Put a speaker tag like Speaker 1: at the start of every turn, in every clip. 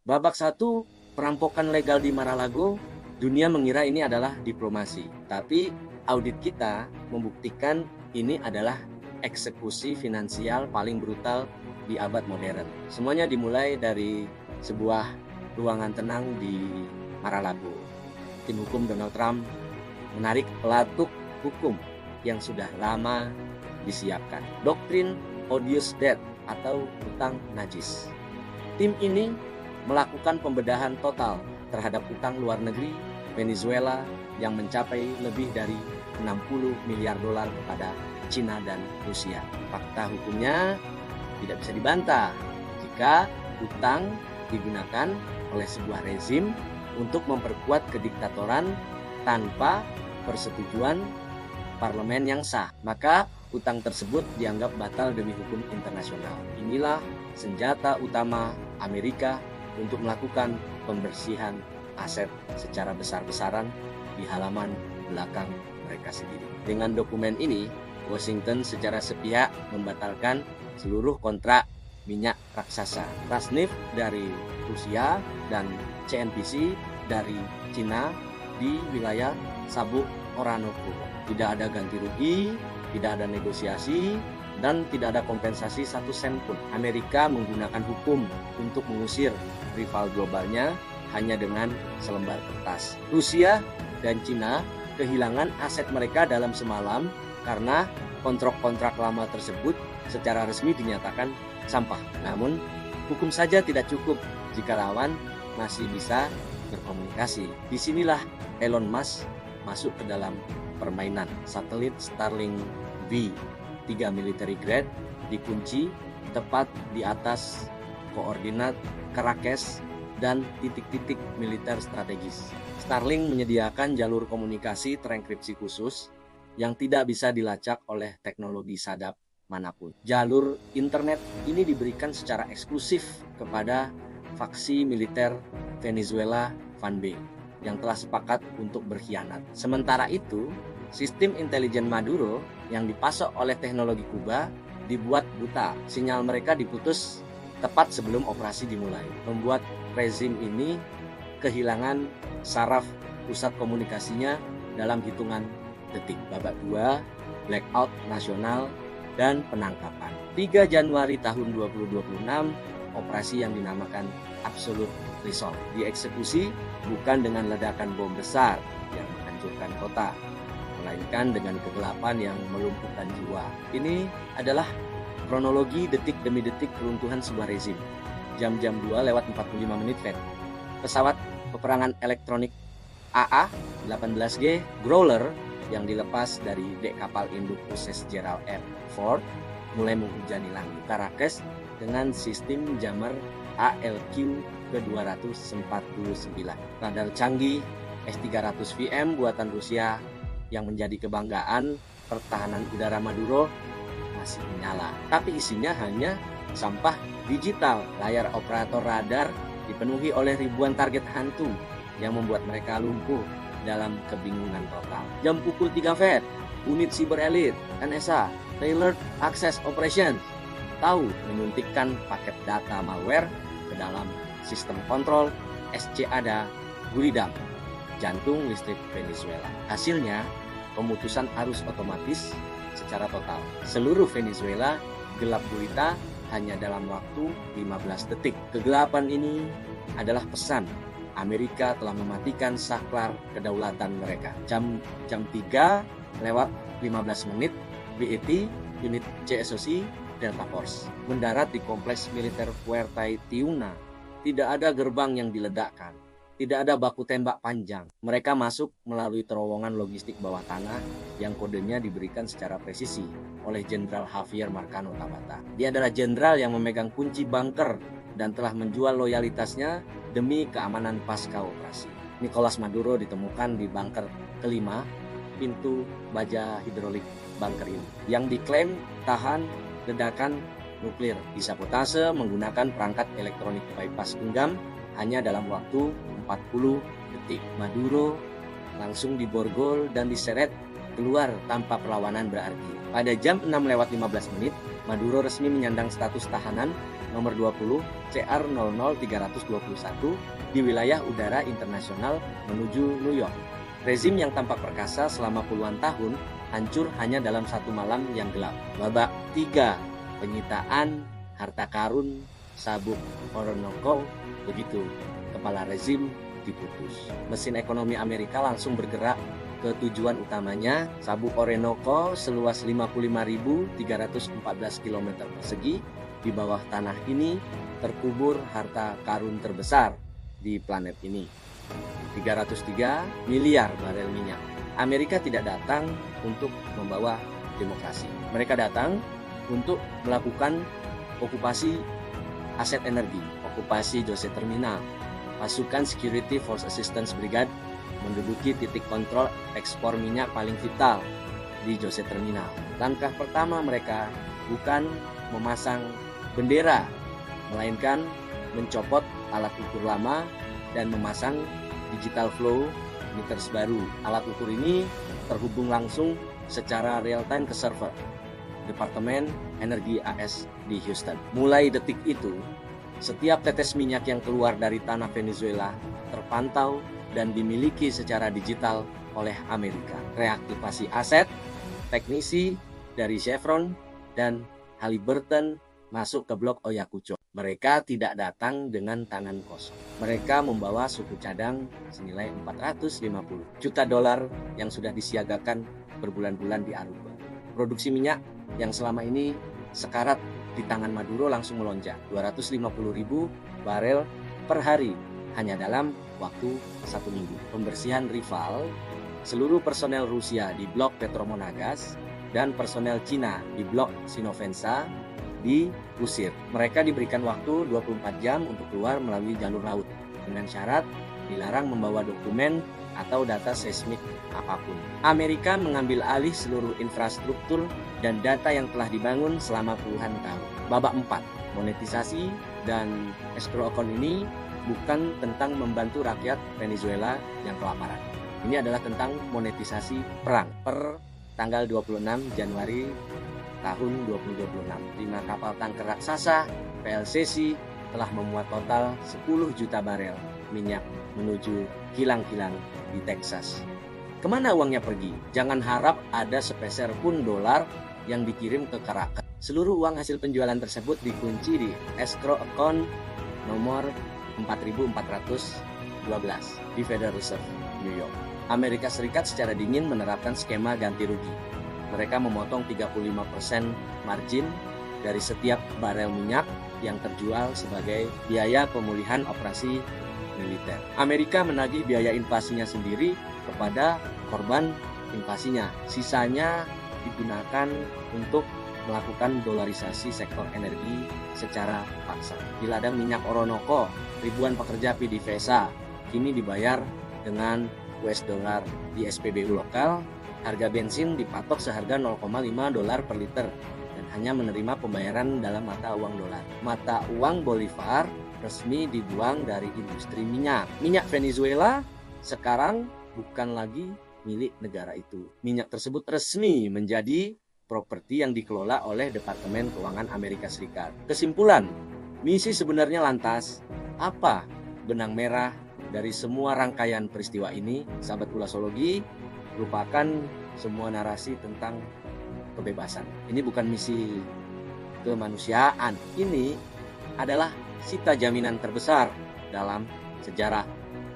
Speaker 1: Babak satu, perampokan legal di Mar-a-Lago, dunia mengira ini adalah diplomasi. Tapi audit kita membuktikan ini adalah eksekusi finansial paling brutal di abad modern. Semuanya dimulai dari sebuah ruangan tenang di Mar-a-Lago. Tim hukum Donald Trump menarik pelatuk hukum yang sudah lama disiapkan. Doktrin odious debt atau utang najis. Tim ini melakukan pembedahan total terhadap utang luar negeri Venezuela yang mencapai lebih dari 60 miliar dolar kepada Cina dan Rusia. Fakta hukumnya tidak bisa dibantah jika utang digunakan oleh sebuah rezim untuk memperkuat kediktatoran tanpa persetujuan parlemen yang sah. Maka utang tersebut dianggap batal demi hukum internasional. Inilah senjata utama Amerika untuk melakukan pembersihan aset secara besar-besaran di halaman belakang mereka sendiri. Dengan dokumen ini, Washington secara sepihak membatalkan seluruh kontrak minyak raksasa. Rosneft dari Rusia dan CNPC dari Cina di wilayah Sabuk Oranoco. Tidak ada ganti rugi, tidak ada negosiasi, dan tidak ada kompensasi 1 sen pun. Amerika menggunakan hukum untuk mengusir rival globalnya hanya dengan selembar kertas. Rusia dan Cina kehilangan aset mereka dalam semalam karena kontrak-kontrak lama tersebut secara resmi dinyatakan sampah. Namun, hukum saja tidak cukup jika lawan masih bisa berkomunikasi. Disinilah Elon Musk masuk ke dalam permainan. Satelit Starlink V 3 military grade dikunci tepat di atas koordinat Caracas dan titik-titik militer strategis. Starlink menyediakan jalur komunikasi terenkripsi khusus yang tidak bisa dilacak oleh teknologi sadap manapun. Jalur internet ini diberikan secara eksklusif kepada faksi militer Venezuela Van B yang telah sepakat untuk berkhianat. Sementara itu, sistem intelijen Maduro yang dipasok oleh teknologi Kuba dibuat buta. Sinyal mereka diputus tepat sebelum operasi dimulai, membuat rezim ini kehilangan saraf pusat komunikasinya dalam hitungan detik. Babak 2, blackout nasional dan penangkapan. 3 Januari tahun 2026, operasi yang dinamakan Absolute Resolve dieksekusi bukan dengan ledakan bom besar yang menghancurkan kota, melainkan dengan kegelapan yang melumpuhkan jiwa. Ini adalah kronologi detik demi detik keruntuhan sebuah rezim. Jam-jam 2:45 Fed. Pesawat peperangan elektronik AA-18G Growler yang dilepas dari dek kapal induk USS Gerald R. Ford mulai menghujani langit Caracas dengan sistem jammer ALQ ke-249. Radar canggih S-300VM buatan Rusia yang menjadi kebanggaan pertahanan udara Maduro masih menyala. Tapi isinya hanya sampah digital. Layar operator radar dipenuhi oleh ribuan target hantu yang membuat mereka lumpuh dalam kebingungan total. Jam pukul 3 Fed, unit Cyber Elite NSA Tailored Access Operation tahu menyuntikkan paket data malware ke dalam sistem kontrol SCADA Guridam, jantung listrik Venezuela. Hasilnya, pemutusan arus otomatis secara total. Seluruh Venezuela gelap gulita hanya dalam waktu 15 detik. Kegelapan ini adalah pesan Amerika telah mematikan saklar kedaulatan mereka. Jam 3:15 BET, unit CSOC Delta Force mendarat di kompleks militer Puerto Tiuna. Tidak ada gerbang yang diledakkan, tidak ada baku tembak panjang. Mereka masuk melalui terowongan logistik bawah tanah yang kodenya diberikan secara presisi oleh Jenderal Javier Marcano Tabata. Dia adalah jenderal yang memegang kunci bunker dan telah menjual loyalitasnya demi keamanan pasca operasi. Nicolas Maduro ditemukan di bunker kelima, pintu baja hidrolik bunker ini, yang diklaim tahan ledakan nuklir. Disabotase menggunakan perangkat elektronik bypass genggam hanya dalam waktu 40 detik. Maduro langsung diborgol dan diseret keluar tanpa perlawanan berarti. Pada jam 6:15, Maduro resmi menyandang status tahanan nomor 20 CR00321 di wilayah udara internasional menuju New York. Rezim yang tampak perkasa selama puluhan tahun hancur hanya dalam satu malam yang gelap. Babak 3, penyitaan harta karun Sabuk Orinoco. Begitu kepala rezim diputus. Mesin ekonomi Amerika langsung bergerak ke tujuan utamanya. Sabuk Orinoco seluas 55.314 km persegi. Di bawah tanah ini terkubur harta karun terbesar di planet ini. 303 miliar barel minyak. Amerika tidak datang untuk membawa demokrasi. Mereka datang untuk melakukan okupasi aset energi, okupasi Jose Terminal. Pasukan Security Force Assistance Brigade menduduki titik kontrol ekspor minyak paling vital di Jose Terminal. Langkah pertama mereka bukan memasang bendera, melainkan mencopot alat ukur lama dan memasang digital flow meters baru. Alat ukur ini terhubung langsung secara real time ke server Departemen Energi AS di Houston. Mulai detik itu, setiap tetes minyak yang keluar dari tanah Venezuela terpantau dan dimiliki secara digital oleh Amerika. Reaktivasi aset, teknisi dari Chevron dan Halliburton masuk ke blok Ayacucho. Mereka tidak datang dengan tangan kosong. Mereka membawa suku cadang senilai 450 juta dolar yang sudah disiagakan berbulan-bulan di Aruba. Produksi minyak yang selama ini sekarat di tangan Maduro langsung melonjak 250.000 barel per hari hanya dalam waktu 1 minggu. Pembersihan rival, seluruh personel Rusia di blok Petromonagas dan personel Cina di blok Sinovensa diusir. Mereka diberikan waktu 24 jam untuk keluar melalui jalur laut dengan syarat dilarang membawa dokumen atau data seismik apapun. Amerika mengambil alih seluruh infrastruktur dan data yang telah dibangun selama puluhan tahun. Babak 4, monetisasi dan escrow account ini bukan tentang membantu rakyat Venezuela yang kelaparan. Ini adalah tentang monetisasi perang. Per tanggal 26 Januari tahun 2026, 5 kapal tanker raksasa PLCC telah memuat total 10 juta barel minyak menuju kilang-kilang di Texas. Kemana uangnya pergi? Jangan harap ada sepeser pun dolar yang dikirim ke Caracas. Seluruh uang hasil penjualan tersebut dikunci di escrow account nomor 4412 di Federal Reserve, New York. Amerika Serikat secara dingin menerapkan skema ganti rugi. Mereka memotong 35% margin dari setiap barel minyak yang terjual sebagai biaya pemulihan operasi militer. Amerika menagih biaya invasinya sendiri kepada korban invasinya. Sisanya digunakan untuk melakukan dolarisasi sektor energi secara paksa. Di ladang minyak Orinoco, ribuan pekerja PDVSA kini dibayar dengan US dollar di SPBU lokal. Harga bensin dipatok seharga 0,5 dolar per liter dan hanya menerima pembayaran dalam mata uang dolar. Mata uang Bolivar resmi dibuang dari industri minyak. Minyak Venezuela sekarang bukan lagi milik negara itu. Minyak tersebut resmi menjadi properti yang dikelola oleh Departemen Keuangan Amerika Serikat. Kesimpulan, misi sebenarnya lantas apa benang merah dari semua rangkaian peristiwa ini? Sahabat Ulasologi, merupakan semua narasi tentang kebebasan. Ini bukan misi kemanusiaan. Ini adalah sita jaminan terbesar dalam sejarah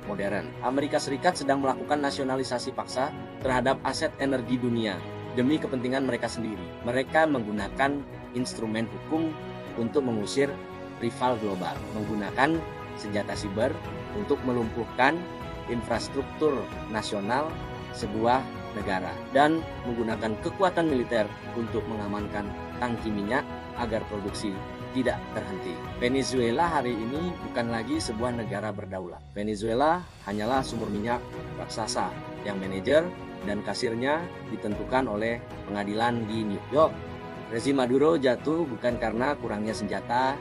Speaker 1: modern. Amerika Serikat sedang melakukan nasionalisasi paksa terhadap aset energi dunia demi kepentingan mereka sendiri. Mereka menggunakan instrumen hukum untuk mengusir rival global, menggunakan senjata siber untuk melumpuhkan infrastruktur nasional sebuah negara dan menggunakan kekuatan militer untuk mengamankan tangki minyak agar produksi tidak terhenti. Venezuela hari ini bukan lagi sebuah negara berdaulat. Venezuela hanyalah sumber minyak raksasa yang manajer dan kasirnya ditentukan oleh pengadilan di New York. Rezim Maduro jatuh bukan karena kurangnya senjata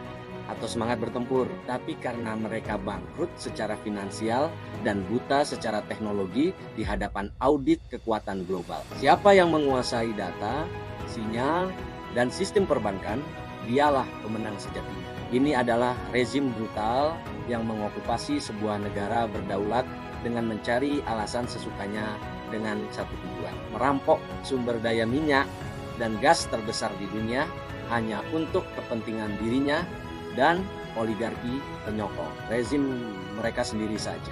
Speaker 1: atau semangat bertempur, tapi karena mereka bangkrut secara finansial dan buta secara teknologi di hadapan audit kekuatan global. Siapa yang menguasai data, sinyal, dan sistem perbankan, dialah pemenang sejatinya. Ini adalah rezim brutal yang mengokupasi sebuah negara berdaulat dengan mencari alasan sesukanya dengan satu tujuan, merampok sumber daya minyak dan gas terbesar di dunia hanya untuk kepentingan dirinya dan oligarki penyokong, rezim mereka sendiri saja.